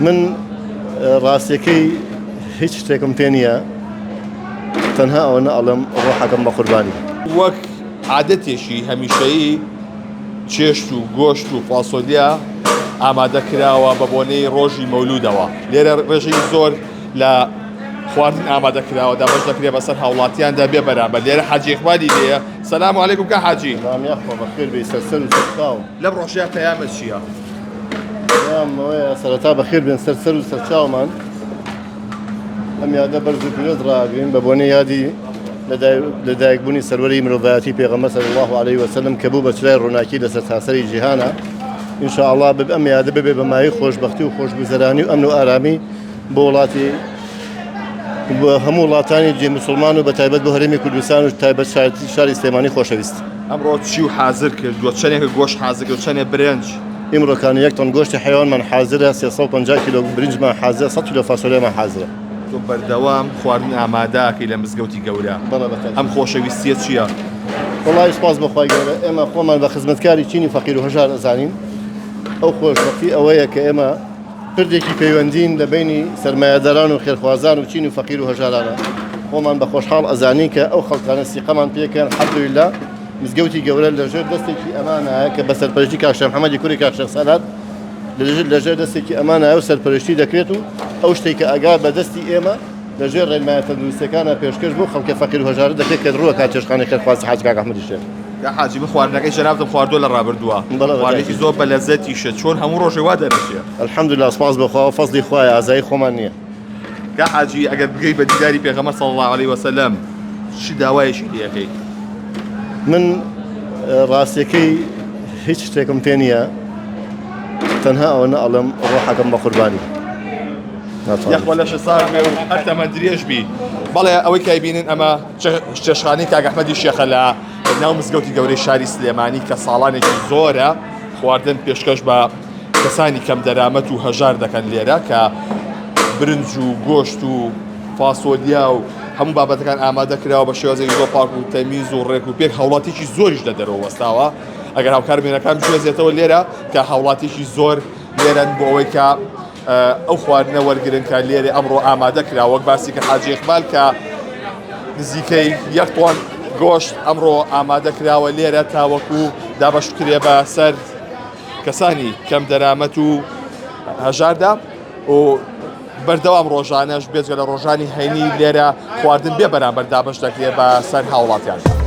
من ڕاستیەکەی هیچ شتێکم پێ نییە تەنها ئەوە نەئەڵێم ڕۆحەکەم بە قوربانی وەک عادەتێکی هەمیشەیی چێشت و گۆشت و فاسۆلیا ئامادەکراوە بە بۆنەی ڕۆژی مەولودەوە. لێرە ڕێژەی زۆر لە خواردن ئامادەکراوە دابش دەکرێت بەسەر هاوڵاتیاندا بێ بەرامبەر. لێرە حاجی ئیقبالی لێیە. سەلام عەلەیکوم کاک حاجی. ڕامیاخۆ بەخێر بێ سەرسەر و سەرچاو. لەم ڕۆژەیە پەیامت چییە؟ ئەوەیە سەرەتا بەخێر بێن سەرسەر و سەرچاومان ئەم یادە بەرز و پیرۆز ڕاگرین بە بۆنەی یادی لەدایکبوونی سەروەری مرۆڤایەتی پێغەمبەر صلی الله علیه وسلم کە بوو بە چرای ڕووناکی لەسەر تاسەری جیهانە. ئینشاءالله ئەم یادە ببێ بە مای خۆشبەختی و خۆشگوزەرانی و ئەمن و ئارامی بۆ وڵاتی هەموو وڵاتانی جێ موسڵمان و بەتایبەت بۆ هەرێمی کوردستان و تایبەت شاری سلێمانی خۆشەویست. ئەمڕۆ چی و حازر کردووە؟ چەندێک گۆشت حازر کرد و چەندێک برنج؟ ئیمڕۆکانی 1 تۆن گۆشتی حیوانمان حازرە، 350 کیلۆ برنجمان حازرە، 100 کیلۆ فاسۆلیامان حازرە. تۆ بەردەوام خواردن ئامادەکەی لە مزگەوتی گەورە. ئەم خۆشەویستیە چییە؟ وەڵای سپاس بەخوای گەورە ئێمە خۆمان بە خزمەتکاری چینی فەقیر و هەژار ئەزانین. ئەو خۆشبەختی ئەوەیە کە ئێمە پردێکی پەیوەندین لە بینی سەرمایەداران و خێرخوازان و چین و فەقیر و هەژارانە. خۆمان بە خۆشحاڵ ئەزانین کە ئەو خەڵکانە سیقەمان پێکەن الحەمدولله مزگەوتی گەورە لەژێر دەستێکی ئەمانایە کە بە سەرپەرشتی کاک شێخ محەممەدی کوڕی کاک شێخ سەلات لەژێر دەستێکی ئەمانایە و سەرپەرشتی دەکرێت و ئەو شتێک کە ئەگا بە دەستی ئێمە لەژێر ڕێنمایە تەندروستیەکانە پێشکەش بۆ خەڵکی فەقیر و هەژار دەکرێت کە ڕووە کات چێشخانەی خێرخواز حاج کاک ئەحمەدی شێخ. کاک حاجی من خواردنەکەی شەرابتم خواردووە لە ڕابردووە. خواردنێکی زۆر بە لەزەتیشە. چۆن هەموو ڕۆژێ وا دەرەچێت؟ الحەمدولله سپاس بەخوا فەزلی خوایە ئازایی خۆمان نییە. کاک حاجی ئەگەر بگەی بە دیداری پێغەمبەر صلی الله علیه وسلم چی داوایەکی لێ دەکەی؟ من ڕاستیەکەی هیچ شتێکم پێ نییە تەنها ئەوە نەئەڵێم ڕۆحەکەم بە قوربانی. یەخوا لەشە سار بێ و هەر تەمە درێژ بی. بەڵێ ئەوەی کە بینن ئەمە چێشخانەی کاک ئەحمەدی شێخە لە ناو مزگەوتی گەورەی شاری سلێمانی کە ساڵانێکی زۆرە خواردن پێشکەش بە کەسانی کەم دەرامەت و هەژار دەکەن لێرە کە برنج و گۆشت و فاسۆلیا و هەموو بابەتەکان ئامادەکراوە بە شێوازێکی زۆر پاک و تەمیز و ڕێک و پێک هاوڵاتێکی زۆریش لە دەرەوە وەستاوە. ئەگەر هاوکاربێنەکان بژێزێتەوە لێرە کە هاوڵاتێکی زۆر لێرەن بۆ ئەوەی کە ئەو خواردنە وەرگرن کە لێرە ئەمڕۆ ئامادەکرا وەک باسی کە حاجی ئیقبال کە نزیکەی 1 تۆن گۆشت ئەمڕۆ ئامادەکراوە لێرە تاوەکو دابەشکرێ بە سەر کەسانی کەم دەرامەت و هەژاردا و بەردەوام ڕۆژانەش بێجگە لە ڕۆژانی هەینی لێرە خواردن بێ بەرامبەر دابەش دەکرێت بە سەر هاوڵاتیان.